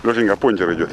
Лешенька, пончер идет.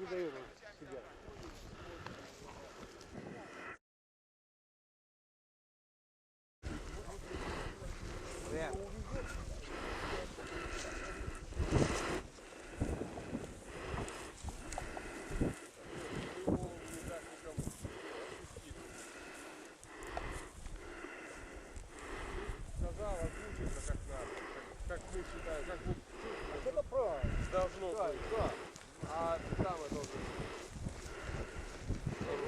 Не даю себя. Как мы считаем, как вот это правильно. Должно быть. Да. А там это уже.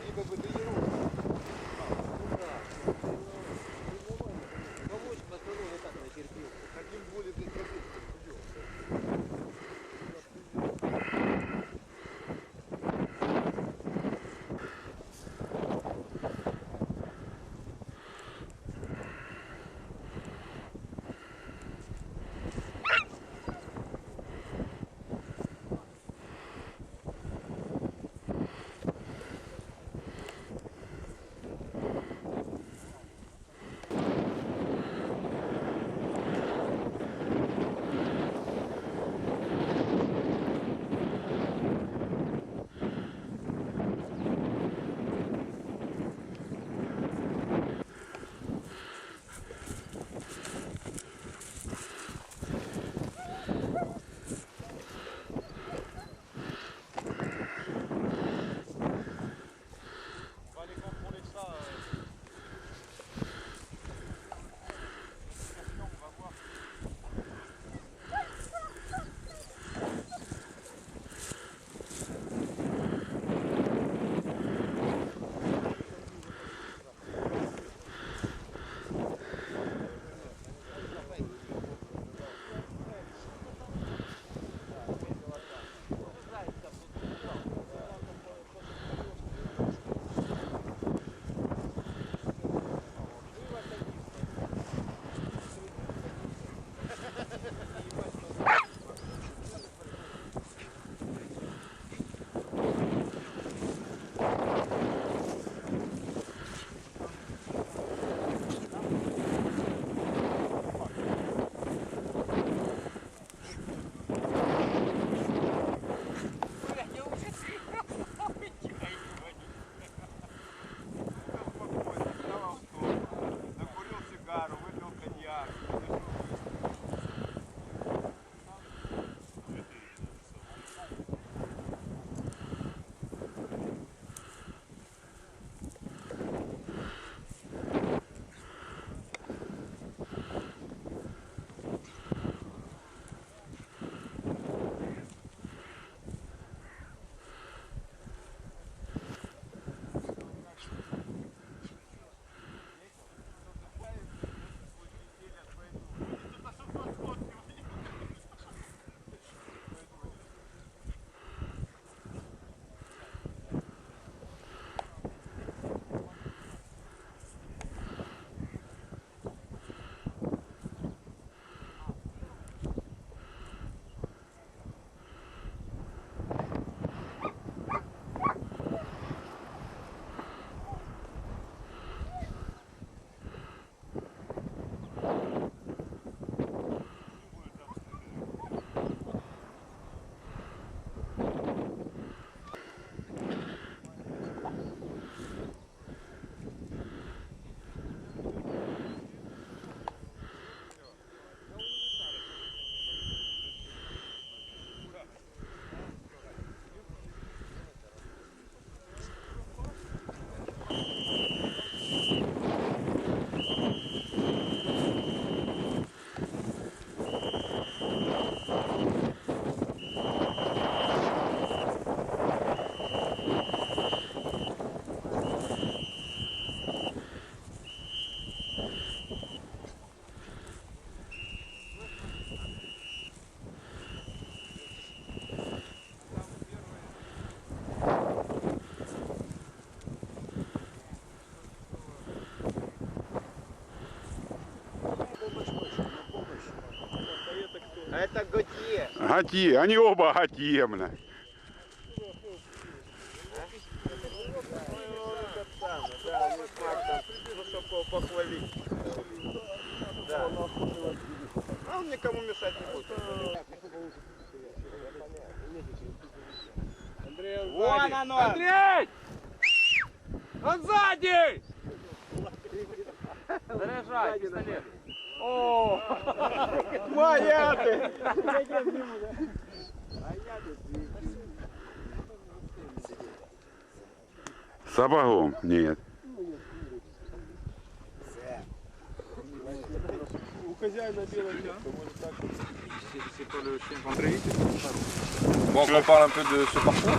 И как бы тренировка. Ну да. Помочь пацану я так натерпел. Каким более ты А это Готье. Готье, они оба Готье, бля. Да, мы с Максом, чтобы похвалить. Да. А он никому мешать не будет. Андрей, Вон оно! Андрей! Он сзади! Заряжай пистолет. О! Моя ты! Сапогом? Нет. Bon, on parle un peu de ce parcours.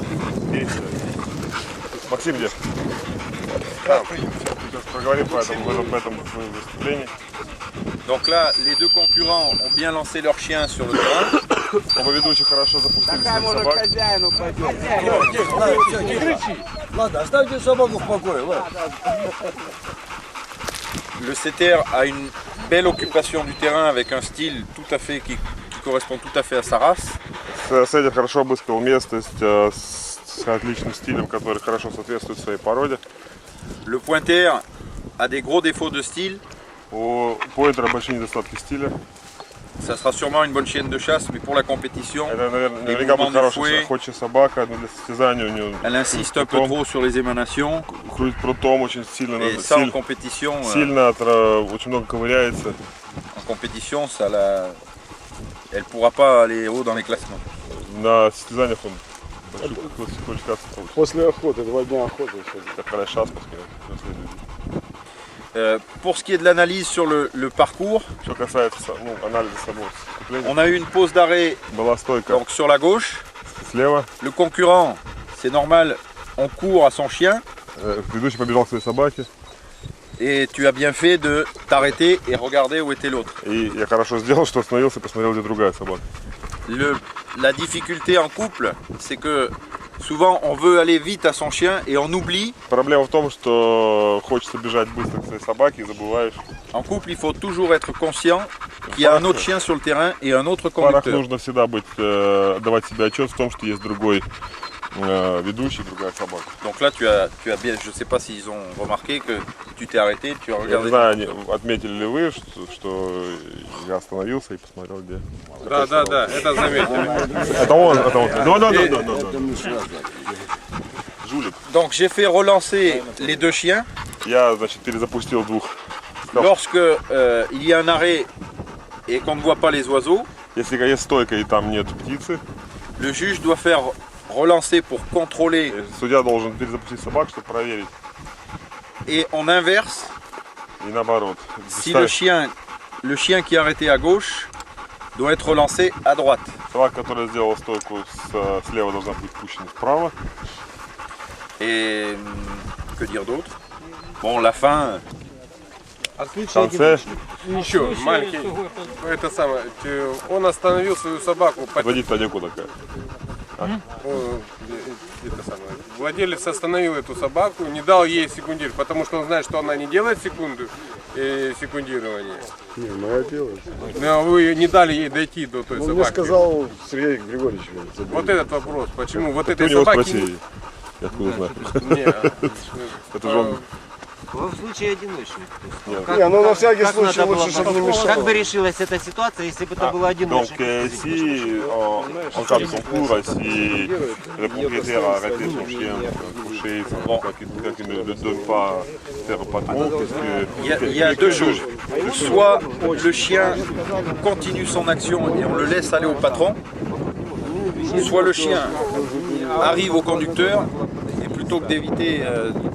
Максим где? Сейчас поговорим по этому выступлению. Donc là, les deux concurrents ont bien lancé leurs chiens sur le terrain. Оба ведущих хорошо запустили своих собак. Хозяину пойдет. Не кричи. Ладно, оставьте собаку в покое, ладно. Le setter a une belle occupation du terrain avec un style tout à fait qui correspond tout à fait à sa race. Сеттер хорошо обыскал местность с отличным стилем, который хорошо соответствует своей породе. Le pointer a des gros défauts de style. У поинтера большие недостатки стиля. Ça sera sûrement une bonne chienne de chasse, mais pour la compétition, Это, наверняка будет хорошая охотничья собака, но для состязания у нее elle insiste un peu trop sur les émanations. крутит прутом очень сильно, Et ça, en compétition, очень много ковыряется. elle pourra pas aller haut dans les classements. На состязаниях он большую квалификацию получит. После охоты, 2 дня охоты еще. Такая шанс, последний. Pour ce qui est de l'analyse sur le parcours, Что касается анализа самого выступления, on a eu une pause d'arrêt была стойка donc sur la gauche. слева. Le concurrent, c'est normal, on court à son chien Ведущий побежал к своей собаке. et tu as bien fait de t'arrêter et regarder où était l'autre. И я хорошо сделал, что остановился и посмотрел, где другая собака. La difficulté en couple, c'est que souvent on veut aller vite à son chien et on oublie. Проблема в том, что хочется бежать быстро к своей собаке и забываешь. En couple, il faut toujours être conscient qu'il y a un autre chien sur le terrain et un autre В парах conducteur. нужно всегда давать себе отчет в том, что есть другой ведущий, другая собака. Donc là, tu as bien, je sais pas s'ils ont remarqué que tu t'es arrêté, tu as Я не regardé. знаю, отметили ли вы, что я остановился и посмотрел, где. Да, это заметили. Это он. Да. Жулик. Donc j'ai fait relancer les deux chiens. Я, значит, перезапустил двух. Lorsque il y a un arrêt et qu'on ne voit pas les oiseaux, Если есть стойка и там нет птицы, le juge doit faire relancer pour contrôler судья должен перезапустить собак, чтобы проверить. et on inverse. И наоборот. Si le chien qui est arrêté à gauche doit être relancé à droite. Собака, которая сделала стойку слева, должна быть пущена вправо. Et que dire d'autre? Bon, la fin. В конце Еще маленький. Это самое. Он остановил свою собаку. водит-то некуда такая. Это самое. Владелец остановил эту собаку, не дал ей секундировать, потому что он знает, что она не делает секундирование. Не, моя делает. Но вы не дали ей дойти до той Ну, собаки. мне сказал Сергей Григорьевич. Вот этот вопрос, почему вот Ты у этой него собаки... спроси. Я откуда знаю. Не, Это же он. В случае одиночных. Не, ну на всякий как случай надо лучше, было чтобы не бы- мешало. Как бы решилась эта ситуация, если бы это было Donc одиночных? si en cas de concours, si le propriétaire a arrêté son chien couché, quand il ne le donne pas faire patron, Il y a deux choses. Soit le chien continue son action et on le laisse aller au patron, soit le chien arrive au conducteur et plutôt que d'éviter,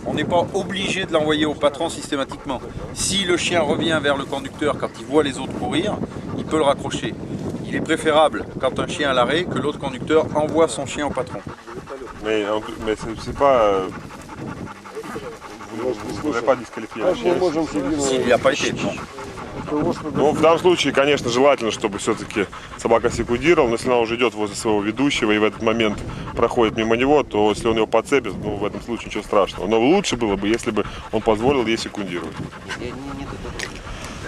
on n'est pas obligé de l'envoyer au patron systématiquement. Si le chien revient vers le conducteur quand il voit les autres courir, il peut le raccrocher. Il est préférable, quand un chien à l'arrêt, que l'autre conducteur envoie son chien au patron. mais c'est pas. Vous ne voulez pas disqualifier le Мы chien. можем себе S'il n'y a pas été, non. Ну, в данном случае, конечно, желательно, чтобы все-таки собака секундировала, но если она уже идет возле своего ведущего и в этот момент проходит мимо него, то если он его подцепит, ну, в этом случае ничего страшного. Но лучше было бы, если бы он позволил ей секундировать.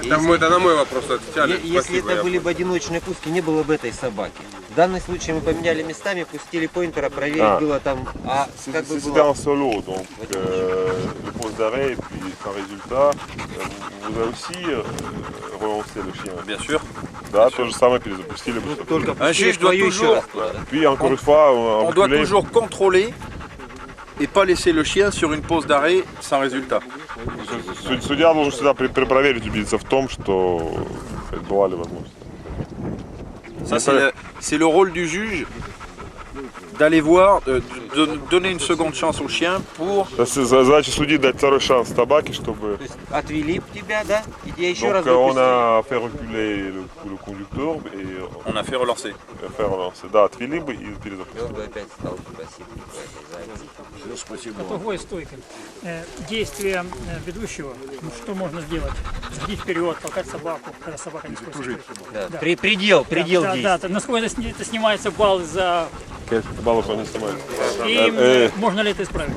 Это на мой вопрос отвечали. Если Спасибо, это я были бы одиночные пуски, не было бы этой собаки. В данном случае мы поменяли местами, пустили поинтера, проверить А. было там, а как бы C'était было... en solo, donc le poste d'arrêt, et puis par résultat, vous avez aussi relancé le chien. Bien sûr. Да, то же самое перезапустили бы. чтобы- Только Un пустили juge doit твою еще toujours, раз туда, да? Puis encore une fois, on doit toujours contrôler et pas laisser le chien sur une pause d'arrêt sans résultat. Судья должен всегда проверить, убедиться в том, что была ли возможность. Ça, c'est le rôle du juge d'aller voir, de donner une seconde chance au chien pour... Задача судьи дать второй шанс собаке, чтобы... То есть отвели тебя, да? И тебя еще раз Donc on выпустили. a fait reculer le conducteur et On a fait relancer. faire relancer. Да, отвели бы и перезапустили. И он бы опять стал просить по этой заднице. Тугой стойкой. Действие ведущего, ну, что можно сделать? Сходить вперед, толкать собаку, когда собака не спустит. Да. Предел Да, действий. насколько это снимается балл за... Баллов он не снимает. И можно ли это исправить?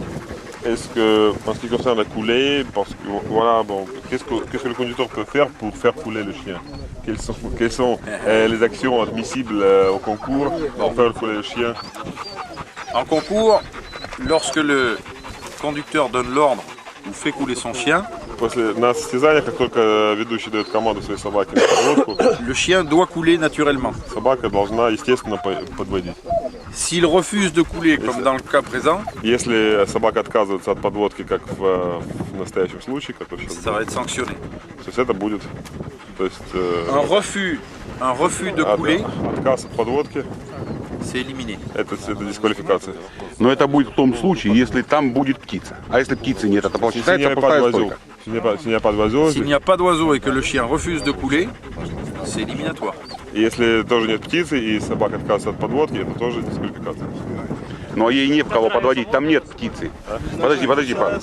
Est-ce que, en ce qui concerne la coulée, parce que voilà, bon, qu'est-ce que le conducteur peut faire pour faire couler le chien? Quelles sont les actions admissibles au concours pour faire couler le chien? En concours, lorsque le conducteur donne l'ordre ou fait couler son chien, После на состязаниях, как только ведущий дает команду своей собаке на подводку, le chien doit couler naturellement. собака должна, естественно, подводить. S'il refuse de couler, comme dans le cas présent, Если собака отказывается от подводки, как в настоящем случае, как сейчас, ça va être sanctionné. то есть это будет, то есть Un refus de couler, отказ от подводки, c'est éliminé. это дисквалификация. Но это будет в том случае, если там будет птица. А если птицы нет, это S'il n'y считается a pas пустая d'oiseau, стойка. s'il n'y a pas d'oiseau, S'il n'y a pas d'oiseau et que le chien refuse de couler, c'est éliminatoire. если тоже нет птицы и собака отказывается от подводки, это тоже дисквалификация. Но ей не в кого подводить, там нет птицы. Подожди, Павел.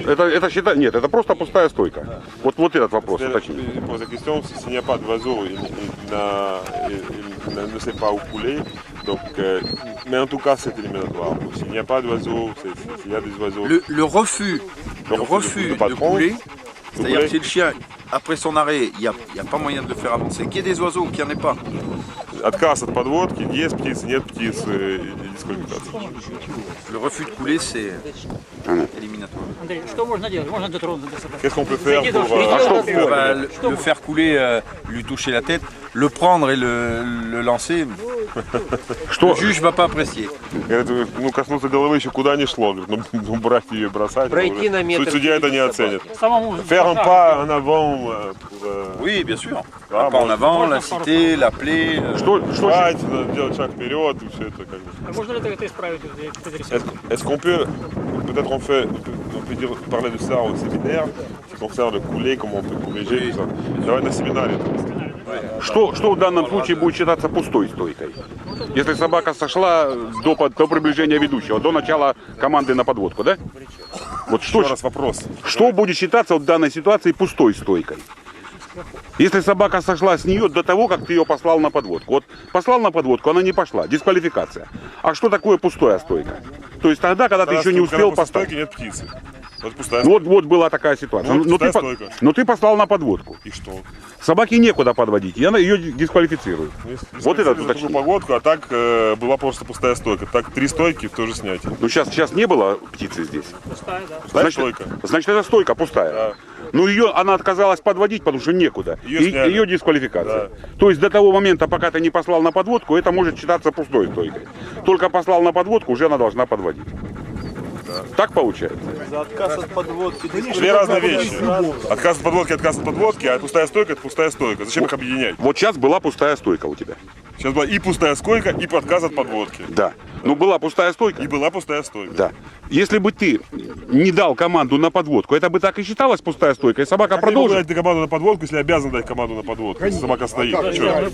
Это считай, нет, это просто пустая стойка. Вот этот вопрос, уточни. Je pose la question, s'il n'y a pas d'oiseau, il ne sait pas où couler, donc, mais en tout cas c'est éliminatoire. S'il n'y a pas d'oiseau, s'il y a des oiseaux, Le refus de couler, c'est-à-dire que si le chien, après son arrêt, il n'y a pas moyen de le faire avancer, qu'il y ait des oiseaux ou qu'il n'y en ait pas, отказ от подводки, есть птицы, нет птицы, дисквалификация. le refus de couler, c'est éliminatoire. Андрей, что можно делать? Можно дотронуться до собаки. Qu'est-ce qu'on peut faire Зайди pour... до предела, Bah, le faire couler, lui toucher la tête, le prendre et le lancer, le juge ne va pas apprécier. Говорит, ну, коснуться головы еще куда не шло. Говорит, ну, брать ее и бросать. Пройти уже. на метр Судья это не оценит. Самому Faire un pas en avant pour... Oui, bien sûr. Ah, Un pas en bon. avant, l'inciter, l'appeler. Брать, делать шаг вперед, и все это как бы. А можно ли это исправить? Вот эти рисунки? Est-ce qu'on peut, peut-être on peut dire, parler de ça au séminaire, qui concerne le couler, comment on peut corriger, tout ça. Давай на семинаре. Что в данном случае будет считаться пустой стойкой? Если собака сошла до приближения ведущего, до начала команды на подводку, да? Вот Еще раз вопрос. что будет считаться в данной ситуации пустой стойкой? Если собака сошла с нее до того, как ты ее послал на подводку. Вот послал на подводку, она не пошла, дисквалификация. А что такое пустая стойка? То есть тогда, когда ты еще не успел после поставить. стойки нет птицы. Вот пустая Вот была такая ситуация. Вот Но пустая стойка. но ты послал на подводку. И что? Собаке некуда подводить, и она ее дисквалифицирует. Вот это такую уточнение. погодку, а так была просто пустая стойка. Так 3 стойки тоже снятие. Ну сейчас не было птицы здесь. Пустая, да. Пустая стойка. Значит, это стойка пустая. Да. Ну она отказалась подводить, потому что некуда. Её И сняли. ее дисквалификация. То есть до того момента, пока ты не послал на подводку, это может считаться пустой стойкой. Только послал на подводку, уже она должна подводить. Так получается? За отказ от подводки. Две разные вещи. Отказ от подводки, а пустая стойка это пустая стойка. Зачем их объединять? Вот сейчас была пустая стойка у тебя. Сейчас была и пустая стойка, и отказ от подводки. Да. Ну была пустая стойка. И была пустая стойка. Да. Если бы ты не дал команду на подводку, это бы так и считалось пустая стойка, и собака Как я могу продолжит. дать команду на подводку, если обязан дать команду на подводку? Если собака стоит. Чё?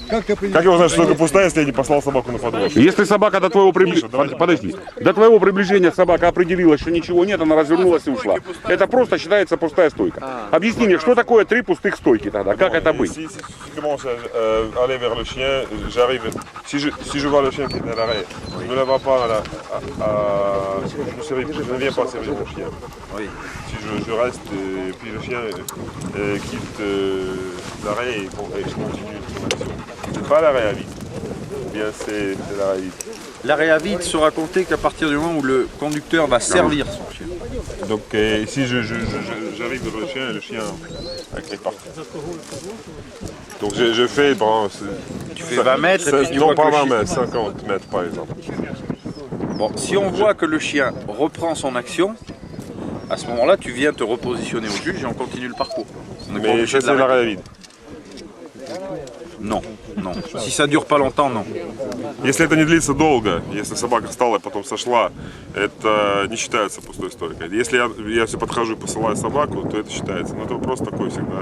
Как я узнаю, что стойка пустая, если я не послал собаку на подводку? Если собака до твоего Миша, давай. подожди, до твоего приближения собака определила, что ничего нет, она развернулась и ушла. Это просто считается пустая стойка. Объясни мне, что такое 3 пустых стойки тогда? Как это быть? Si tu commences aller vers le chien, j'arrive. Si je vois le chien qui est à l'arrêt, je ne le vois pas je ne viens pas servir mon chien. Oui. Si je reste et puis le chien quitte l'arrêt et je continue son action. C'est pas l'arrêt à vide. Bien c'est l'arrêt à vide. L'arrêt à vide sera compté qu'à partir du moment où le conducteur va servir son chien. Donc si j'arrive devant le chien est parti. Donc je fais, bon, Tu fais 20 mètres et puis tu non vois pas que le 20 chien... mètres, 50 mètres par exemple. Bon, si on voit que le chien reprend son action, à ce moment-là, tu viens te repositionner au juge et on continue le parcours. On n'est pas Mais obligé ça de c'est l'arrêter. l'arrêt à vide. Non, non. Si ça dure pas longtemps, non. Если это не длится долго, если собака встала и потом сошла, это не считается пустой стойкой. Если я все подхожу и посылаю собаку, то это считается. Но это вопрос такой всегда.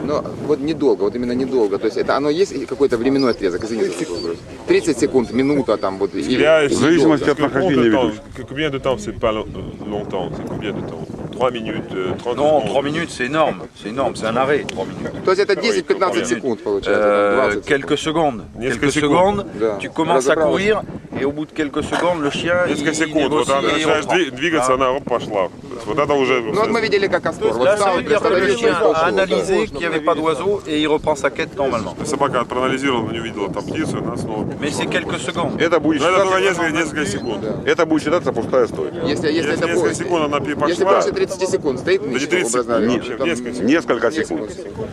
Ну, вот недолго, вот именно недолго. То есть это оно есть какой-то временной отрезок? Извините за вопрос. 30 секунд, минута там вот. В зависимости от нахождения ведущего. Combien de temps c'est pas longtemps? C'est combien de temps? 3 minutes, 30 Non, secondes. 3 minutes, c'est énorme. C'est énorme, c'est un arrêt, 3 minutes. То есть это 10-15 секунд получается? 20 Quelques secondes. Несколько Quelques секунд. secondes, Да. tu commences à Разобралась. courir et au bout de quelques secondes, le chien Несколько il секунд, вот négocie она et il начинаешь reprend. двигаться, она оп, пошла. То есть вот это уже... Ну вот мы видели как Астор. Вот Là, ça встал, veut dire que le остановился и chien a пошел. analysé qu'il n'y avait pas d'oiseau et il reprend sa quête normalement. Собака проанализировала, не увидела там птицу, она снова... Mais c'est quelques secondes. Это будет Но это было считаться, несколько секунд. это будет считаться пустая стойка. Если это Несколько больше, секунд она если пошла. больше 30 секунд стоит, Да не ничего 30 образно секунд, говоря, вообще, там несколько секунд. Несколько секунд.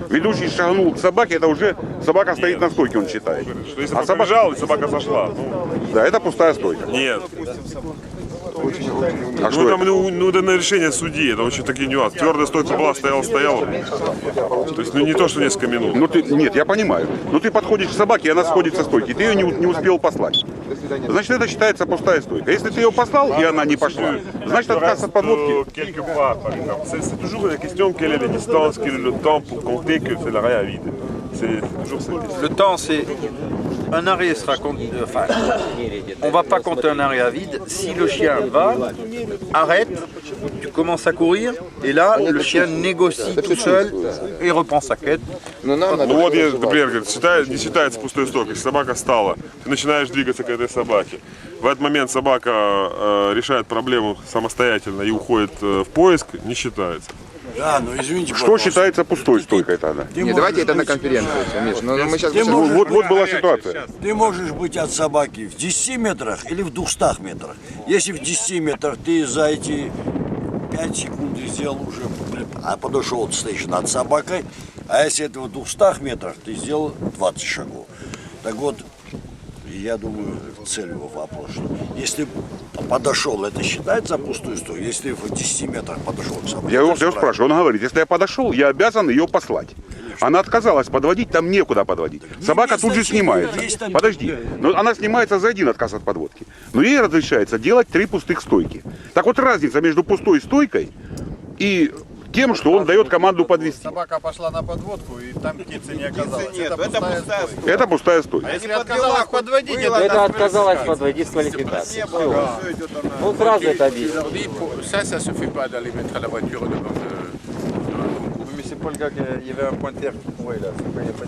Ведущий шагнул к собаке, это уже собака стоит на стойке, он считает. Что если А бы собака, побежал, и собака сошла? Ну, да, это пустая стойка. нет. А Ну, что там, это? ну, это на решение судьи, это очень такие нюансы. Твердая стойка была, стояла. То есть, ну, не то, что несколько минут. Ну ты, нет, я понимаю. Но ты подходишь к собаке, и она сходит со стойки. Ты ее не успел послать. Значит, это считается пустая стойка. Если ты ее послал, и она не пошла, значит, отказ от подводки. Quelque part, par exemple. C'est toujours la question quelle est la distance, quel est le temps pour compter que c'est l'arrêt à vide. C'est toujours cette question. Le temps, c'est... Un arrêt sera compté... Enfin, on va pas compter un arrêt à vide. Si le chien va, arrête, tu commences à courir, et là, le chien négocie tout seul et reprend sa quête. Но нам надо... Ну вот, например, говорит, не считается пустой стойкой. Если собака встала, ты начинаешь двигаться к этой собаке. В этот момент собака решает проблему самостоятельно и уходит в поиск, не считается. Да, ну извините, Что считается пустой стойкой тогда? Не, давайте это на конференции, Миш. Но мы сейчас... Вот была ситуация. Ты можешь быть от собаки в 10 метрах или в 200 метрах. Если в 10 метрах ты за эти 5 секунд сделал уже, подошел, стоишь над собакой, а если это в 200 метрах, ты сделал 20 шагов. Так вот, я думаю, цель его вопрос, что если подошел, это считается пустую стойку? Если в 10 метрах подошел к собаке? Я его спрашиваю, он говорит, если я подошел, я обязан ее послать. Она отказалась подводить, там некуда подводить. Собака тут же снимается. Подожди, но она снимается за один отказ от подводки. Но ей разрешается делать 3 пустых стойки. Так вот разница между пустой стойкой и тем, что он дает команду подвести. Собака пошла на подводку, и там птицы не оказалось. Это пустая стойка. Это пустая стойка. Если отказалась подводить, Это отказалась подводить дисквалификация. Он сразу это объяснил. Ça, ça se fait pas d'aller mettre la voiture devant Mais c'est pas le gars il y avait un pointeur qui courait là.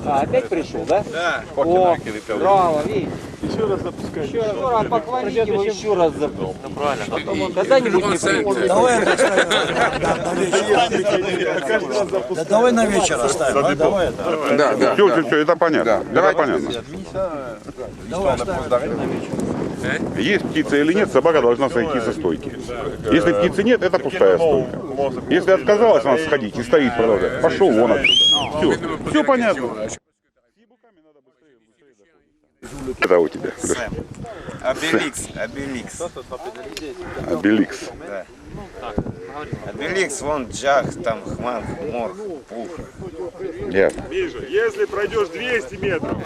А, опять пришел, да? Да. О, браво, видите? Еще раз запускай. Еще раз, похвалите его, еще раз запуск. Ну правильно. Когда-нибудь не придет. Давай это оставим на вечер. Да давай на вечер оставим. а, Давай это. Да, Все, это понятно. Это понятно. Давай оставим на вечер. Есть птица или нет, собака должна сойти со стойки. Если птицы нет, это пустая стойка. Если отказалась она сходить и стоит продолжать, пошел вон отсюда. Все понятно. Это у тебя. Обеликс. Обеликс. Обеликс, вон Джах, там Хман, Морг, Пух. Ясно. Миша, если пройдешь 200 метров,